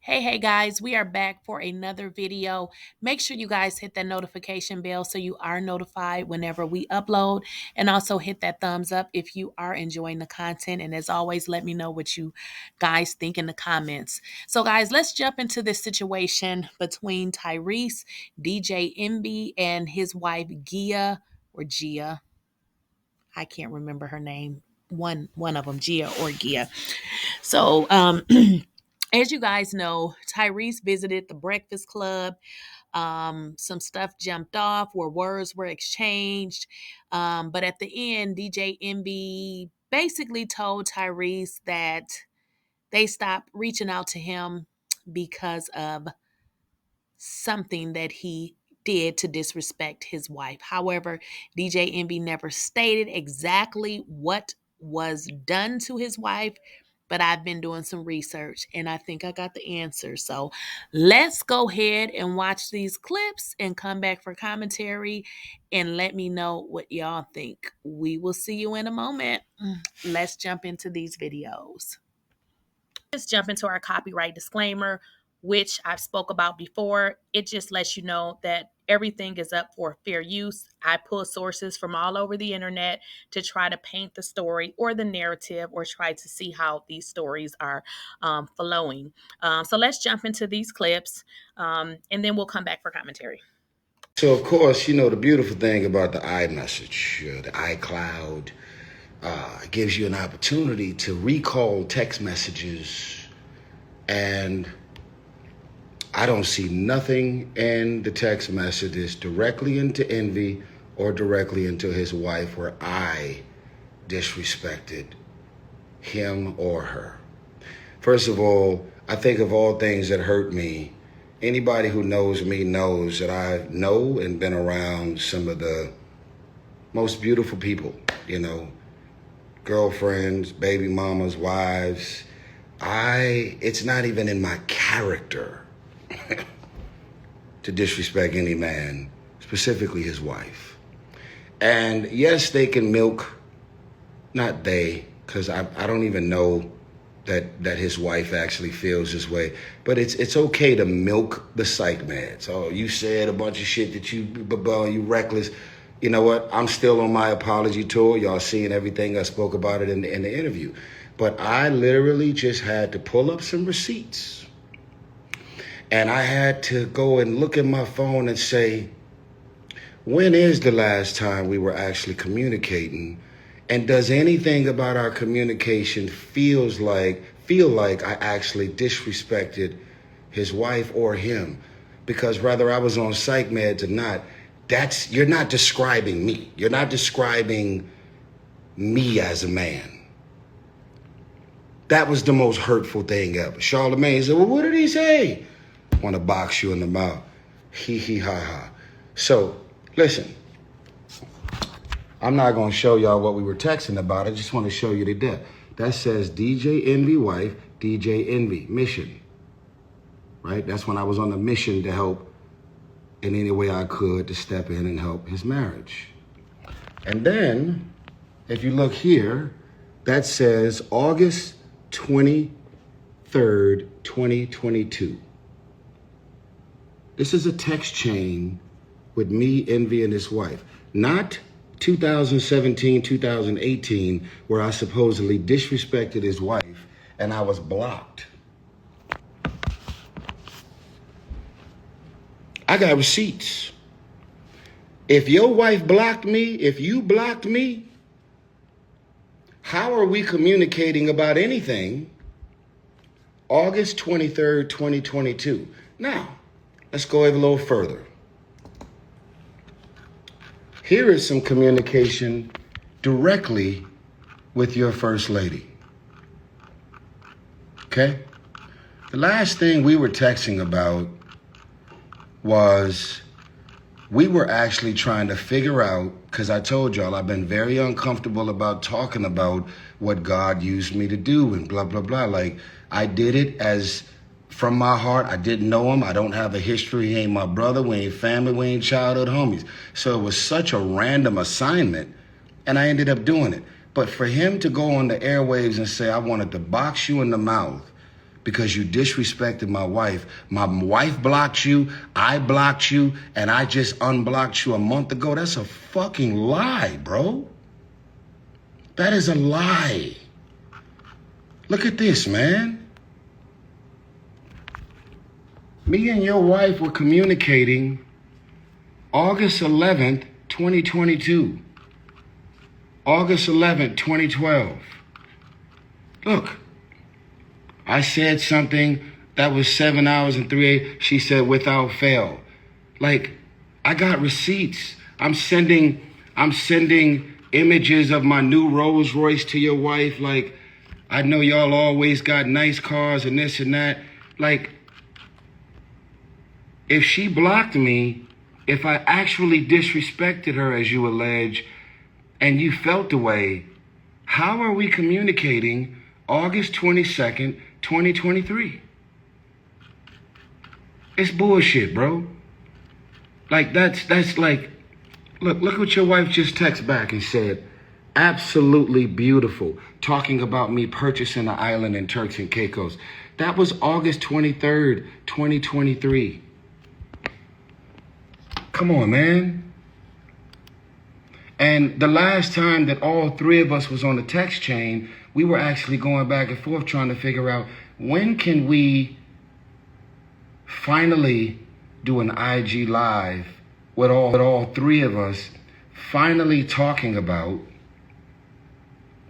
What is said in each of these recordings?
Hey guys, we are back for another video. Make sure you guys hit that notification bell so you are notified whenever we upload, and also hit that thumbs up if you are enjoying the content. And as always, let me know what you guys think in the comments. So guys, let's jump into this situation between Tyrese, DJ ENVY, and his wife Gia or Gia. I can't remember her name. One of them, Gia or Gia. So as you guys know, Tyrese visited the Breakfast Club. Some stuff jumped off where words were exchanged. But at the end, DJ ENVY basically told Tyrese that they stopped reaching out to him because of something that he did to disrespect his wife. However, DJ ENVY never stated exactly what was done to his wife, but I've been doing some research and I think I got the answer. So let's go ahead and watch these clips and come back for commentary and let me know what y'all think. We will see you in a moment. Let's jump into these videos. Let's jump into our copyright disclaimer, which I've spoke about before. It just lets you know that everything is up for fair use. I pull sources from all over the internet to try to paint the story or the narrative or try to see how these stories are flowing. So let's jump into these clips and then we'll come back for commentary. So, of course, the beautiful thing about the iMessage, the iCloud, gives you an opportunity to recall text messages. And I don't see nothing in the text messages directly into Envy or directly into his wife where I disrespected him or her. First of all, I think of all things that hurt me, anybody who knows me knows that I know and been around some of the most beautiful people, girlfriends, baby mamas, wives. It's not even in my character to disrespect any man, specifically his wife. And yes, they can milk, not they, because I don't even know that his wife actually feels this way. But it's okay to milk the psych meds. Oh, you said a bunch of shit that you reckless. You know what? I'm still on my apology tour. Y'all seeing everything. I spoke about it in the interview. But I literally just had to pull up some receipts. And I had to go and look at my phone and say, when is the last time we were actually communicating? And does anything about our communication feel like I actually disrespected his wife or him? Because whether I was on psych meds or not, you're not describing me. You're not describing me as a man. That was the most hurtful thing ever. Charlamagne said, well, what did he say? Want to box you in the mouth. Hee hee ha ha. So, listen. I'm not going to show y'all what we were texting about. I just want to show you the death. That says DJ ENVY wife, DJ ENVY, mission. Right? That's when I was on a mission to help in any way I could to step in and help his marriage. And then, if you look here, that says August 23rd, 2022. This is a text chain with me, Envy, and his wife. Not 2017, 2018, where I supposedly disrespected his wife and I was blocked. I got receipts. If your wife blocked me, if you blocked me, how are we communicating about anything August 23rd, 2022? Now, let's go a little further. Here is some communication directly with your first lady. Okay? The last thing we were texting about was we were actually trying to figure out, because I told y'all I've been very uncomfortable about talking about what God used me to do and blah, blah, blah. Like, I did it as from my heart. I didn't know him. I don't have a history. He ain't my brother. We ain't family. We ain't childhood homies. So it was such a random assignment, and I ended up doing it. But for him to go on the airwaves and say, I wanted to box you in the mouth because you disrespected my wife. My wife blocked you, I blocked you, and I just unblocked you a month ago. That's a fucking lie, bro. That is a lie. Look at this, man. Me and your wife were communicating August 11th, 2022. August 11th, 2012. Look, I said something that was 7 hours and 3 she said without fail. Like, I got receipts. I'm sending images of my new Rolls Royce to your wife. Like, I know y'all always got nice cars and this and that. Like, if she blocked me, if I actually disrespected her as you allege, and you felt the way, how are we communicating August 22nd, 2023? It's bullshit, bro. Like, that's like, look what your wife just texted back and said. Absolutely beautiful. Talking about me purchasing an island in Turks and Caicos. That was August 23rd, 2023. Come on, man. And the last time that all three of us was on the text chain, we were actually going back and forth trying to figure out when can we finally do an IG live with all three of us finally talking about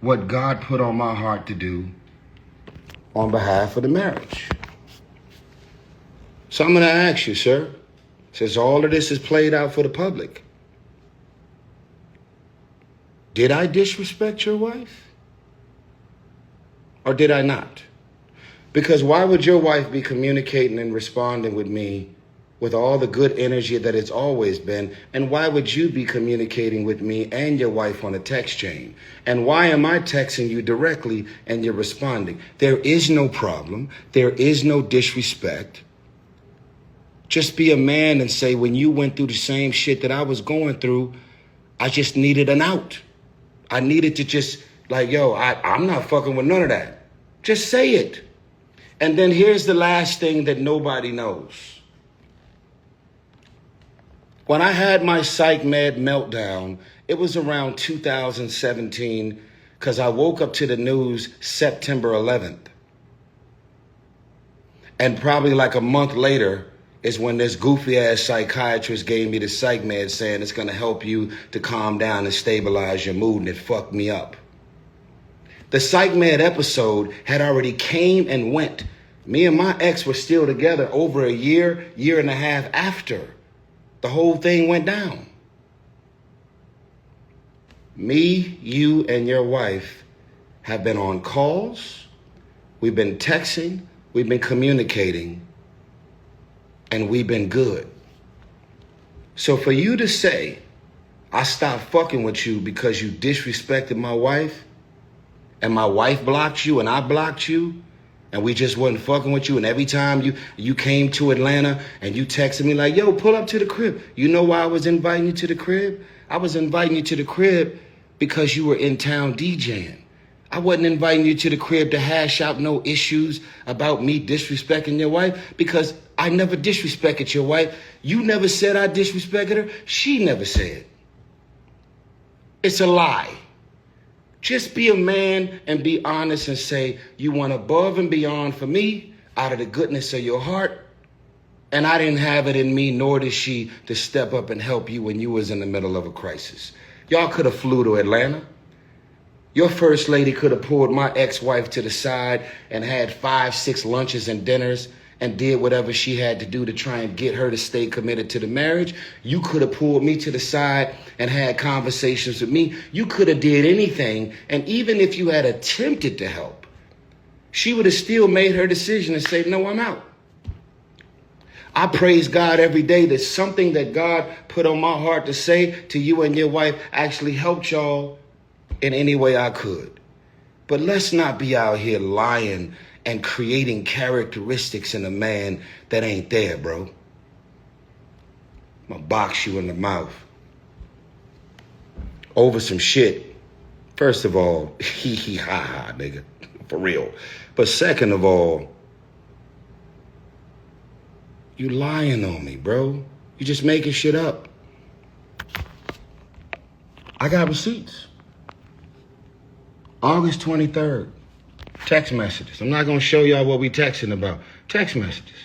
what God put on my heart to do on behalf of the marriage. So I'm going to ask you, sir, since all of this is played out for the public, did I disrespect your wife? Or did I not? Because why would your wife be communicating and responding with me with all the good energy that it's always been? And why would you be communicating with me and your wife on a text chain? And why am I texting you directly and you're responding? There is no problem. There is no disrespect. Just be a man and say, when you went through the same shit that I was going through, I just needed an out. I needed to just, like, yo, I'm not fucking with none of that. Just say it. And then here's the last thing that nobody knows. When I had my psych med meltdown, it was around 2017 because I woke up to the news September 11th. And probably like a month later is when this goofy ass psychiatrist gave me the psych med saying it's going to help you to calm down and stabilize your mood, and it fucked me up. The psych med episode had already came and went. Me and my ex were still together over a year and a half after the whole thing went down. Me, you, and your wife have been on calls. We've been texting. We've been communicating. And we've been good. So for you to say, I stopped fucking with you because you disrespected my wife, and my wife blocked you and I blocked you, and we just wasn't fucking with you, and every time you came to Atlanta and you texted me like, yo, pull up to the crib. You know why I was inviting you to the crib? I was inviting you to the crib because you were in town DJing. I wasn't inviting you to the crib to hash out no issues about me disrespecting your wife, because I never disrespected your wife. You never said I disrespected her. She never said. It's a lie. Just be a man and be honest and say you went above and beyond for me out of the goodness of your heart. And I didn't have it in me, nor did she, to step up and help you when you was in the middle of a crisis. Y'all could have flew to Atlanta. Your first lady could have pulled my ex-wife to the side and had 5, 6 lunches and dinners and did whatever she had to do to try and get her to stay committed to the marriage. You could have pulled me to the side and had conversations with me. You could have did anything. And even if you had attempted to help, she would have still made her decision and say, no, I'm out. I praise God every day that something that God put on my heart to say to you and your wife actually helped y'all in any way I could. But let's not be out here lying and creating characteristics in a man that ain't there, bro. I'm gonna box you in the mouth over some shit. First of all, hee hee ha ha, nigga, for real. But second of all, You lying on me, bro. You just making shit up. I got receipts. August 23rd. Text messages. I'm not going to show y'all what we texting about. Text messages.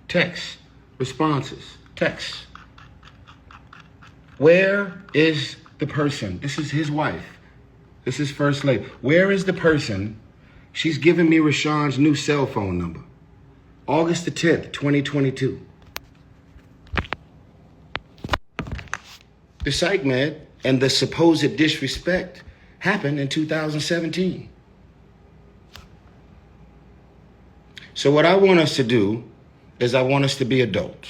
Text. Responses. Text. Where is the person? This is his wife. This is First Lady. Where is the person? She's giving me Rashawn's new cell phone number. August the 10th, 2022. The psych med and the supposed disrespect happened in 2017. So what I want us to do is I want us to be adults.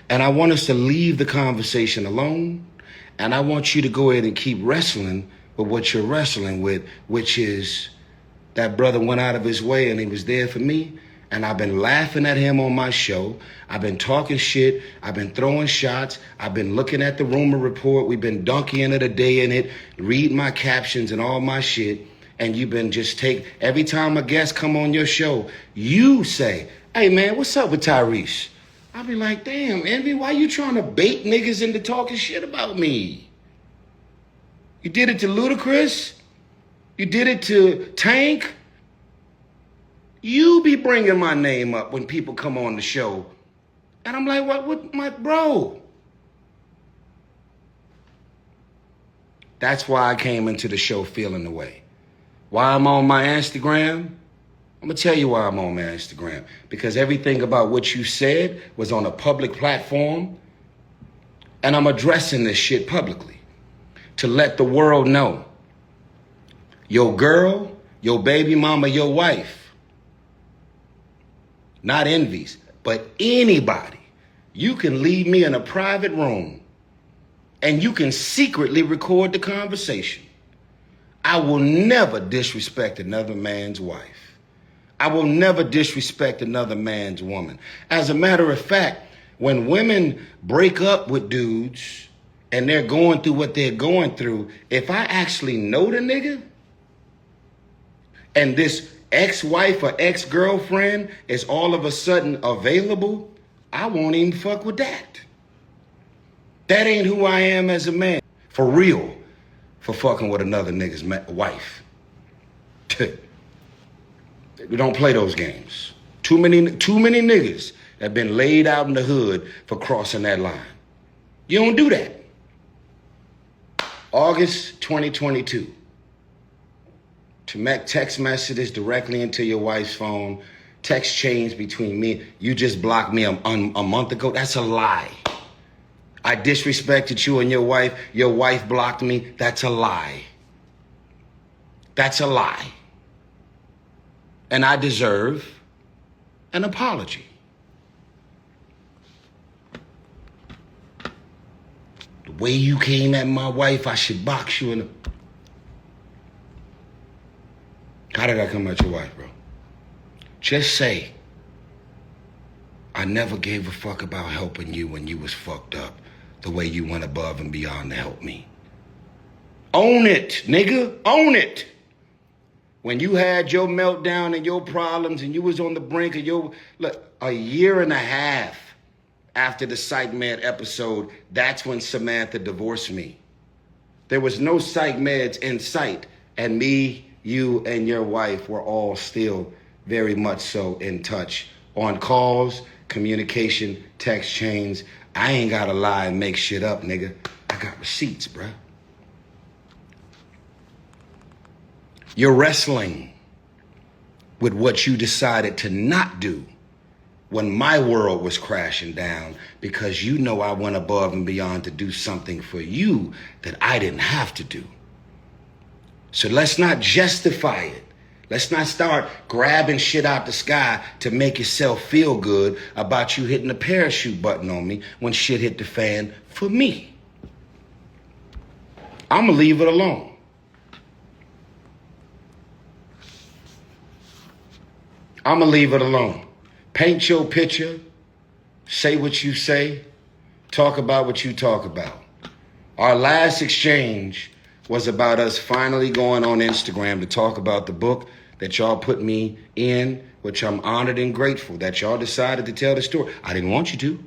And I want us to leave the conversation alone. And I want you to go ahead and keep wrestling with what you're wrestling with, which is that brother went out of his way and he was there for me. And I've been laughing at him on my show. I've been talking shit. I've been throwing shots. I've been looking at the rumor report. We've been donkeying it a day in it, reading my captions and all my shit. And you've been just every time a guest come on your show, you say, hey man, what's up with Tyrese? I'll be like, damn, Envy, why you trying to bait niggas into talking shit about me? You did it to Ludacris? You did it to Tank? You be bringing my name up when people come on the show. And I'm like, what my bro? That's why I came into the show feeling the way. Why I'm on my Instagram? I'm going to tell you why I'm on my Instagram. Because everything about what you said was on a public platform. And I'm addressing this shit publicly to let the world know. Your girl, your baby mama, your wife, not Envy's, but anybody, you can leave me in a private room and you can secretly record the conversation. I will never disrespect another man's wife. I will never disrespect another man's woman. As a matter of fact, when women break up with dudes and they're going through what they're going through, if I actually know the nigga and this ex-wife or ex-girlfriend is all of a sudden available, I won't even fuck with that. That ain't who I am as a man. For real. For fucking with another nigga's wife. We don't play those games. Too many niggas have been laid out in the hood for crossing that line. You don't do that. August 2022. To make text messages directly into your wife's phone. Text change between me. You just blocked me a month ago. That's a lie. I disrespected you and your wife. Your wife blocked me. That's a lie. That's a lie. And I deserve an apology. The way you came at my wife, I should box you in the... How did I come at your wife, bro? Just say, I never gave a fuck about helping you when you was fucked up the way you went above and beyond to help me. Own it, nigga. Own it. When you had your meltdown and your problems and you was on the brink of your... Look, a year and a half after the Psych Med episode, that's when Samantha divorced me. There was no Psych Meds in sight. And me, you, and your wife were all still very much so in touch. On calls, communication, text chains. I ain't gotta lie and make shit up, nigga. I got receipts, bruh. You're wrestling with what you decided to not do when my world was crashing down because you know I went above and beyond to do something for you that I didn't have to do. So let's not justify it. Let's not start grabbing shit out the sky to make yourself feel good about you hitting the parachute button on me when shit hit the fan for me. I'm gonna leave it alone. I'm gonna leave it alone. Paint your picture, say what you say, talk about what you talk about. Our last exchange was about us finally going on Instagram to talk about the book that y'all put me in which I'm honored and grateful that y'all decided to tell the story. I didn't want you to.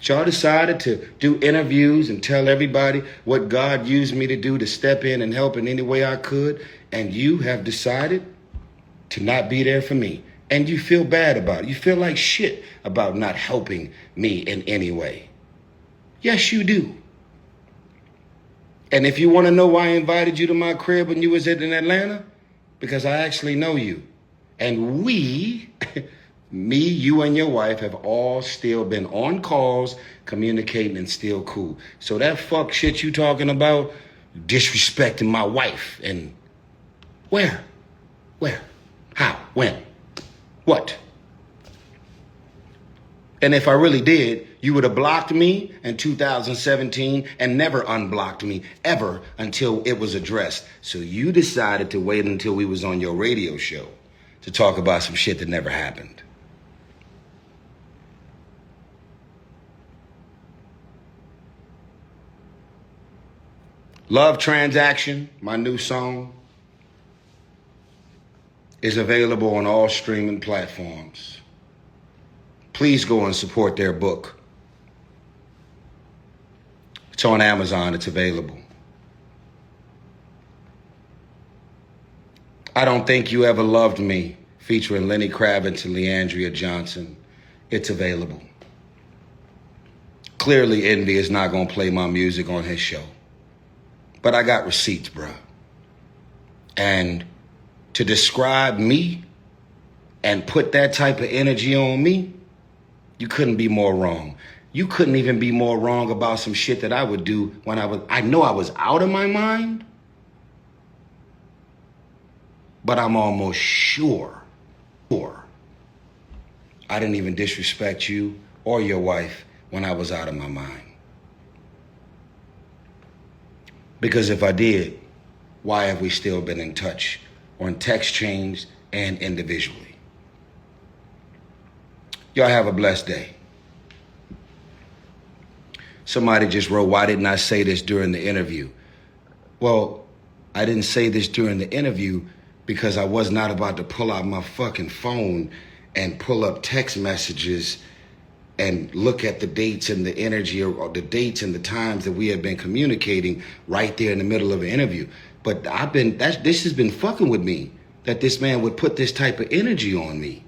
Y'all decided to do interviews and tell everybody what God used me to do to step in and help in any way I could. And you have decided to not be there for me. And you feel bad about it. You feel like shit about not helping me in any way. Yes, you do. And if you want to know why I invited you to my crib when you was in Atlanta, because I actually know you. And we, me, you, and your wife have all still been on calls, communicating, and still cool. So that fuck shit you talking about, disrespecting my wife, and where? How? When? What? And if I really did, you would have blocked me in 2017 and never unblocked me ever until it was addressed. So you decided to wait until we was on your radio show to talk about some shit that never happened. Love Transaction, my new song, is available on all streaming platforms. Please go and support their book. It's on Amazon. It's available. I Don't Think You Ever Loved Me, featuring Lenny Kravitz and Leandria Johnson. It's available. Clearly, Envy is not going to play my music on his show. But I got receipts, bro. And to describe me and put that type of energy on me, you couldn't be more wrong. You couldn't even be more wrong about some shit that I would do when I know I was out of my mind, but I'm almost sure I didn't even disrespect you or your wife when I was out of my mind. Because if I did, why have we still been in touch on text chains and individually? Y'all have a blessed day. Somebody just wrote, why didn't I say this during the interview? Well, I didn't say this during the interview because I was not about to pull out my fucking phone and pull up text messages and look at the dates and the energy or the dates and the times that we have been communicating right there in the middle of an interview. But this has been fucking with me, that this man would put this type of energy on me.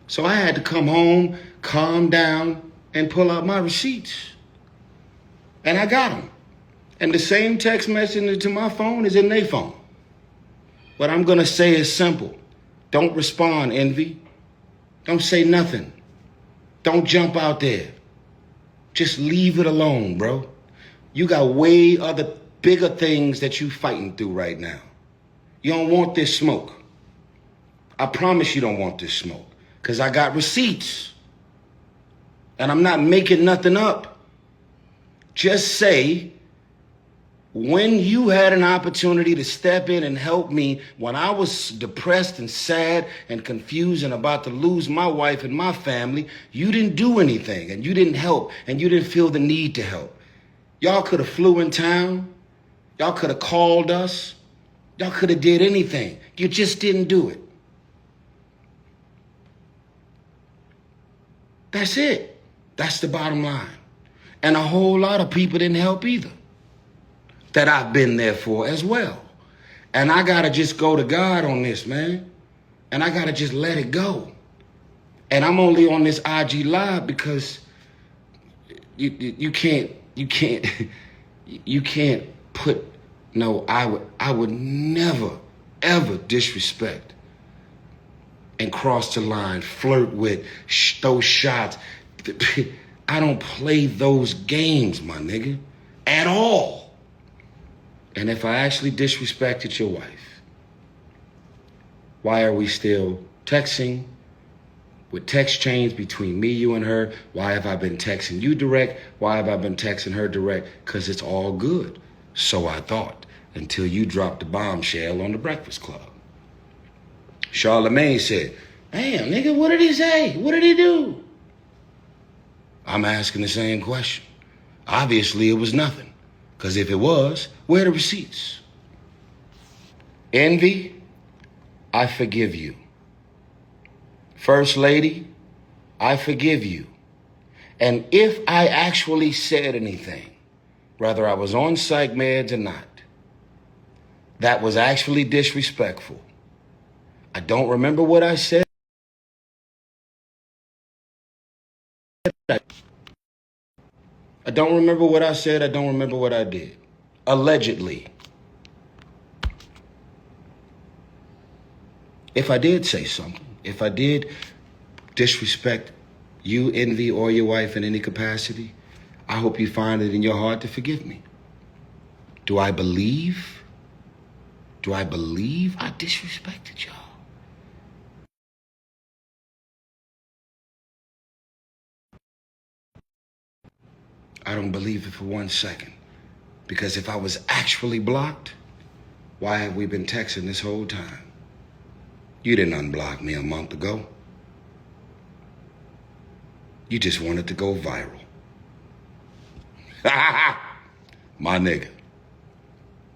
So I had to come home, calm down, and pull out my receipts. And I got them. And the same text message to my phone is in their phone. What I'm going to say is simple. Don't respond, Envy. Don't say nothing. Don't jump out there. Just leave it alone, bro. You got way other bigger things that you fighting through right now. You don't want this smoke. I promise you don't want this smoke. Because I got receipts. And I'm not making nothing up. Just say, when you had an opportunity to step in and help me when I was depressed and sad and confused and about to lose my wife and my family, you didn't do anything and you didn't help and you didn't feel the need to help. Y'all could have flew in town. Y'all could have called us. Y'all could have did anything. You just didn't do it. That's it. That's the bottom line. And a whole lot of people didn't help either, that I've been there for as well. And I got to just go to God on this, man. And I got to just let it go. And I'm only on this IG Live because you can't put, no, I would never, ever disrespect and cross the line, flirt with, those shots. I don't play those games, my nigga, at all. And if I actually disrespected your wife, why are we still texting with text chains between me, you, and her? Why have I been texting you direct? Why have I been texting her direct? Because it's all good. So I thought, until you dropped the bombshell on the Breakfast Club. Charlamagne said, damn, nigga, what did he say? What did he do? I'm asking the same question. Obviously, it was nothing. Because if it was, where are the receipts? Envy, I forgive you. First Lady, I forgive you. And if I actually said anything, whether I was on psych meds or not, that was actually disrespectful, I don't remember what I said. I don't remember what I said. I don't remember what I did. Allegedly. If I did say something, if I did disrespect you, Envy, or your wife in any capacity, I hope you find it in your heart to forgive me. Do I believe? Do I believe I disrespected y'all? I don't believe it for 1 second. Because if I was actually blocked, why have we been texting this whole time? You didn't unblock me a month ago. You just wanted to go viral. My nigga.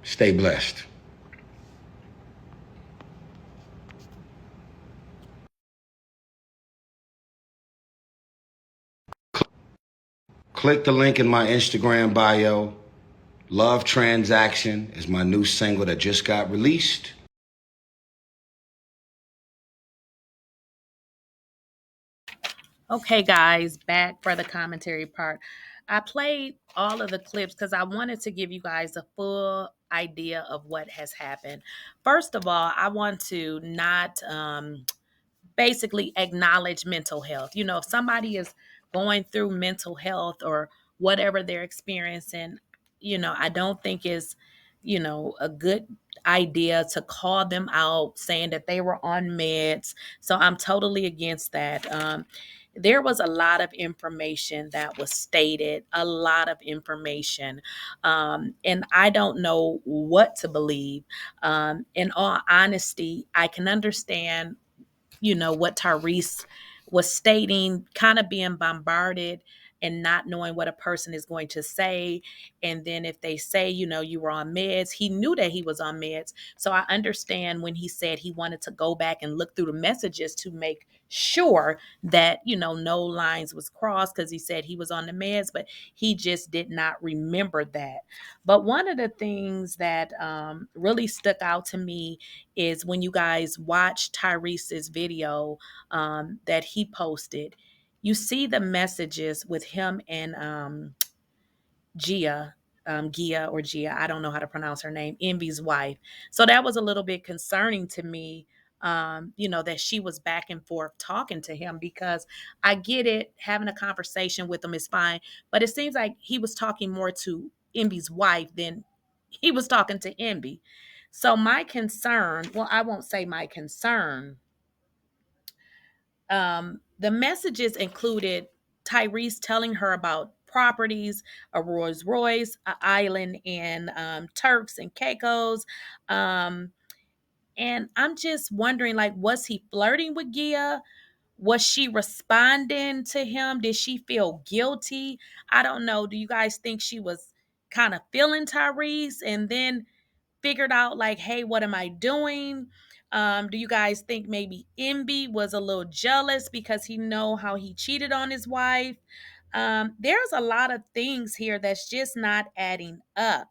Stay blessed. Click the link in my Instagram bio. Love Transaction is my new single that just got released. Okay, guys, back for the commentary part. I played all of the clips because I wanted to give you guys a full idea of what has happened. First of all, I want to not basically acknowledge mental health. You know, if somebody is going through mental health or whatever they're experiencing, I don't think is, a good idea to call them out saying that they were on meds. So I'm totally against that. There was a lot of information that was stated, a lot of information. And I don't know what to believe. In all honesty, I can understand what Tyrese was stating, kind of being bombarded and not knowing what a person is going to say. And then if they say, you were on meds, he knew that he was on meds. So I understand when he said he wanted to go back and look through the messages to make sure that, no lines was crossed because he said he was on the meds, but he just did not remember that. But one of the things that really stuck out to me is when you guys watch Tyrese's video that he posted, you see the messages with him and Gia, Gia or Gia, I don't know how to pronounce her name, Envy's wife. So that was a little bit concerning to me, that she was back and forth talking to him because I get it, having a conversation with him is fine, but it seems like he was talking more to Envy's wife than he was talking to Envy. So my concern, well, I won't say my concern, the messages included Tyrese telling her about properties, a Rolls Royce, an island in Turks and Caicos. Um, and I'm just wondering, like, was he flirting with Gia? Was she responding to him? Did she feel guilty? I don't know. Do you guys think she was kind of feeling Tyrese and then figured out like, hey, what am I doing? Do you guys think maybe Envy was a little jealous because he know how he cheated on his wife? There's a lot of things here that's just not adding up.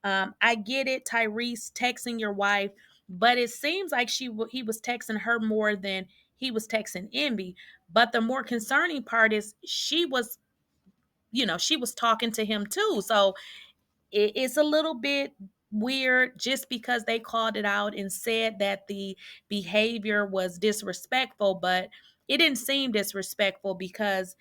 I get it, Tyrese texting your wife, but it seems like he was texting her more than he was texting Envy. But the more concerning part is she was talking to him too. So it's a little bit weird just because they called it out and said that the behavior was disrespectful, but it didn't seem disrespectful because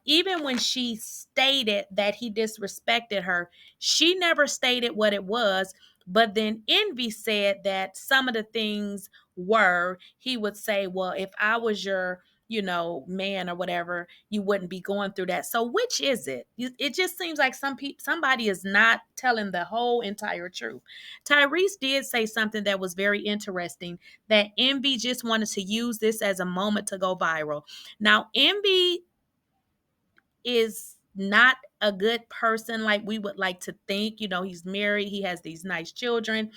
even when she stated that he disrespected her, she never stated what it was. But then Envy said that some of the things were, he would say, well, if I was your man or whatever, you wouldn't be going through that. So which is it? It just seems like somebody is not telling the whole entire truth. Tyrese did say something that was very interesting, that Envy just wanted to use this as a moment to go viral. Now, Envy is not a good person like we would like to think. He's married, he has these nice children,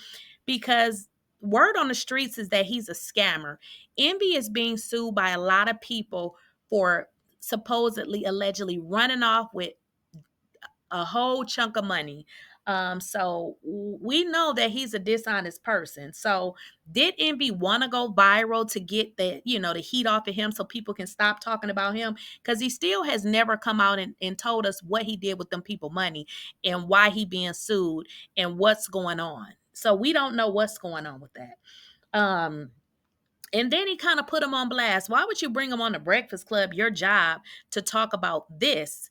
because word on the streets is that he's a scammer. Envy is being sued by a lot of people for supposedly, allegedly running off with a whole chunk of money. So we know that he's a dishonest person. So did Envy want to go viral to get the, the heat off of him so people can stop talking about him? Because he still has never come out and told us what he did with them people money and why he being sued and what's going on. So we don't know what's going on with that. And then he kind of put him on blast. Why would you bring him on the Breakfast Club, your job, to talk about this?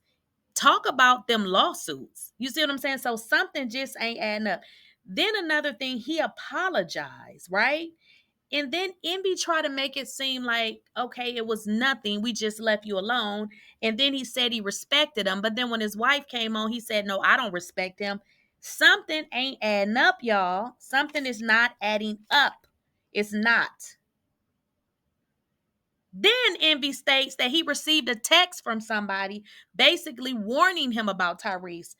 Talk about them lawsuits. You see what I'm saying? So something just ain't adding up. Then another thing, he apologized, right? And then Envy tried to make it seem like, okay, it was nothing. We just left you alone. And then he said he respected him. But then when his wife came on, he said, no, I don't respect him. Something ain't adding up, y'all. Something is not adding up. It's not. Then Envy states that he received a text from somebody basically warning him about Tyrese.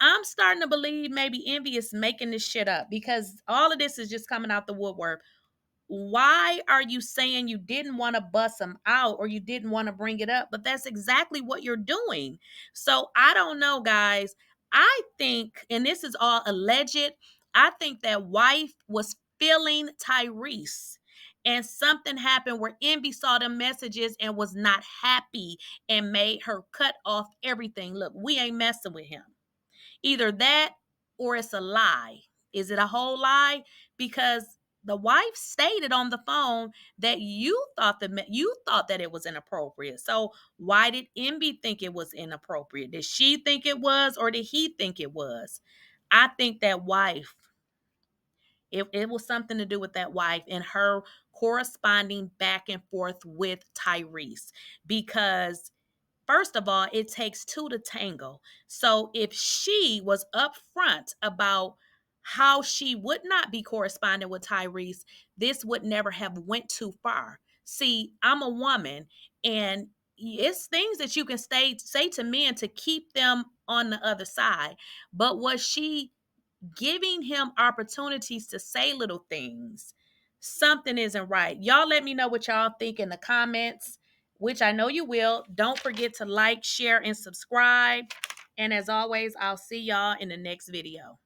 I'm starting to believe maybe Envy is making this shit up because all of this is just coming out the woodwork. Why are you saying you didn't want to bust him out or you didn't want to bring it up? But that's exactly what you're doing. So I don't know, guys. I think, and this is all alleged, I think that wife was feeling Tyrese. And something happened where Envy saw the messages and was not happy and made her cut off everything. Look, we ain't messing with him. Either that or it's a lie. Is it a whole lie? Because the wife stated on the phone that you thought that it was inappropriate. So why did Envy think it was inappropriate? Did she think it was, or did he think it was? I think that wife. It was something to do with that wife and her corresponding back and forth with Tyrese because first of all, it takes two to tango. So if she was upfront about how she would not be corresponding with Tyrese, this would never have went too far. See, I'm a woman and it's things that you can say to men to keep them on the other side. But was she giving him opportunities to say little things? Something isn't right. Y'all let me know what y'all think in the comments, which I know you will. Don't forget to like, share, and subscribe. And as always, I'll see y'all in the next video.